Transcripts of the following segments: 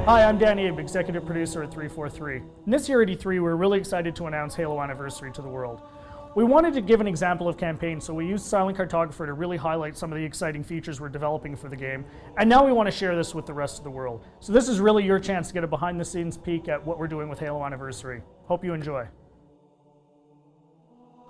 Hi, I'm Dan Abe, executive producer at 343. And this year at E3, we're really excited to announce Halo Anniversary to the world. We wanted to give an example of campaign, so we used Silent Cartographer to really highlight some of the exciting features we're developing for the game. And now we want to share this with the rest of the world. So this is really your chance to get a behind-the-scenes peek at what we're doing with Halo Anniversary. Hope you enjoy.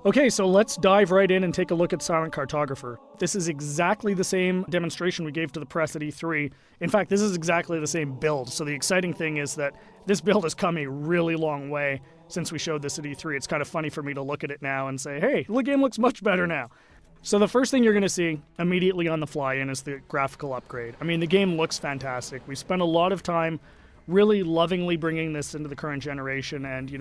Okay, so let's dive right in and take a look at Silent Cartographer. This is exactly the same demonstration we gave to the press at E3. In fact, this is exactly the same build. So the exciting thing is that this build has come a really long way since we showed this at E3. It's kind of funny for me to look at it now and say, hey, the game looks much better now. So the first thing you're going to see immediately on the fly-in is the graphical upgrade. I mean, the game looks fantastic. We spent a lot of time really lovingly bringing this into the current generation and,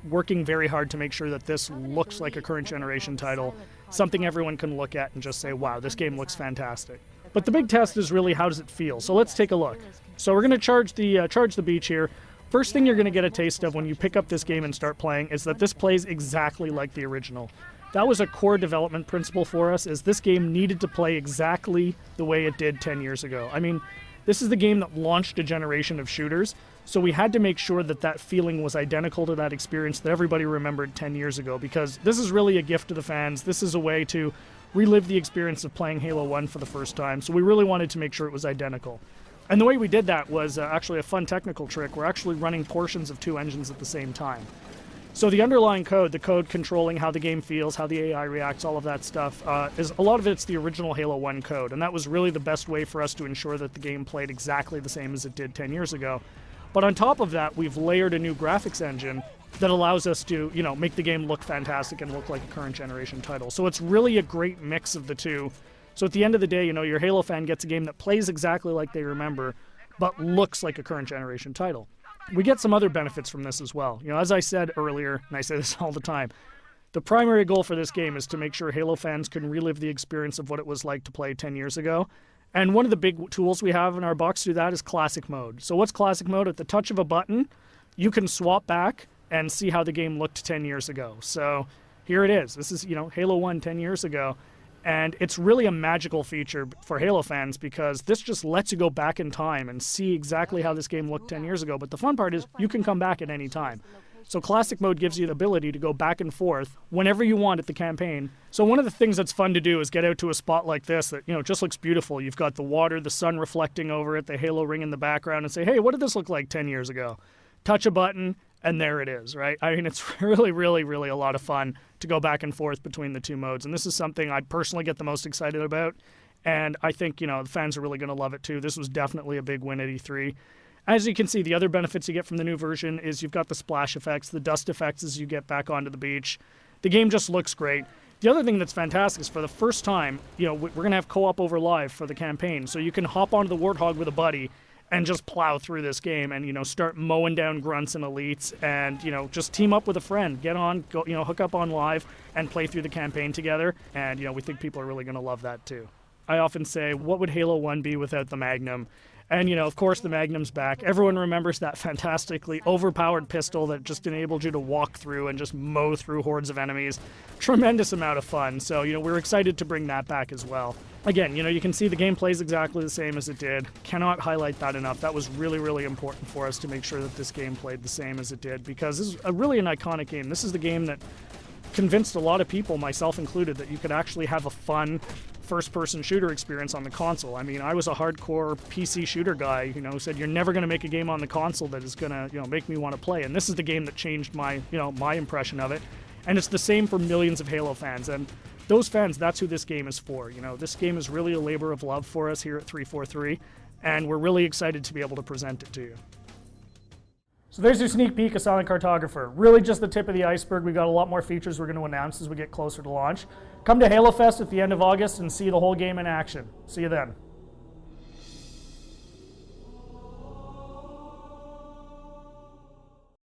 working very hard to make sure that this looks like a current generation title, something everyone can look at and just say, wow, this game looks fantastic. But the big test is really, how does it feel? So let's take a look. So we're going to charge the beach here. First thing you're going to get a taste of when you pick up this game and start playing is that this plays exactly like the original. That was a core development principle for us, is this game needed to play exactly the way it did 10 years ago. I mean, this is the game that launched a generation of shooters, so we had to make sure that that feeling was identical to that experience that everybody remembered 10 years ago, because this is really a gift to the fans. This is a way to relive the experience of playing Halo 1 for the first time, so we really wanted to make sure it was identical. And the way we did that was actually a fun technical trick. We're actually running portions of two engines at the same time. So the underlying code, the code controlling how the game feels, how the AI reacts, all of that stuff, is a lot of it's the original Halo 1 code, and that was really the best way for us to ensure that the game played exactly the same as it did 10 years ago. But on top of that, we've layered a new graphics engine that allows us to, make the game look fantastic and look like a current generation title. So it's really a great mix of the two. So at the end of the day, your Halo fan gets a game that plays exactly like they remember, but looks like a current generation title. We get some other benefits from this as well. As I said earlier, and I say this all the time, the primary goal for this game is to make sure Halo fans can relive the experience of what it was like to play 10 years ago. And one of the big tools we have in our box to do that is Classic Mode. So what's Classic Mode? At the touch of a button, you can swap back and see how the game looked 10 years ago. So here it is. This is, Halo 1 10 years ago. And it's really a magical feature for Halo fans, because this just lets you go back in time and see exactly how this game looked 10 years ago. But the fun part is you can come back at any time. So Classic Mode gives you the ability to go back and forth whenever you want at the campaign. So one of the things that's fun to do is get out to a spot like this that, just looks beautiful. You've got the water, the sun reflecting over it, the Halo ring in the background, and say, hey, what did this look like 10 years ago? Touch a button, and there it is, right? I mean, it's really, really, really a lot of fun to go back and forth between the two modes. And this is something I personally get the most excited about. And I think, the fans are really going to love it too. This was definitely a big win at E3. As you can see, the other benefits you get from the new version is you've got the splash effects, the dust effects as you get back onto the beach. The game just looks great. The other thing that's fantastic is for the first time, we're going to have co-op over live for the campaign. So you can hop onto the Warthog with a buddy and just plow through this game and, start mowing down grunts and elites and, just team up with a friend. Get on, go, hook up on live and play through the campaign together. And, we think people are really going to love that too. I often say, what would Halo 1 be without the Magnum? And, of course, the Magnum's back. Everyone remembers that fantastically overpowered pistol that just enabled you to walk through and just mow through hordes of enemies. Tremendous amount of fun. So, we're excited to bring that back as well. Again, you can see the game plays exactly the same as it did. Cannot highlight that enough. That was really, really important for us to make sure that this game played the same as it did, because this is really an iconic game. This is the game that convinced a lot of people, myself included, that you could actually have a fun first-person shooter experience on the console. I mean, I was a hardcore PC shooter guy, who said you're never going to make a game on the console that is going to, make me want to play. And this is the game that changed my, my impression of it. And it's the same for millions of Halo fans. And those fans, that's who this game is for. This game is really a labor of love for us here at 343, and we're really excited to be able to present it to you. So there's your sneak peek of Silent Cartographer. Really just the tip of the iceberg. We've got a lot more features we're going to announce as we get closer to launch. Come to Halo Fest at the end of August and see the whole game in action. See you then.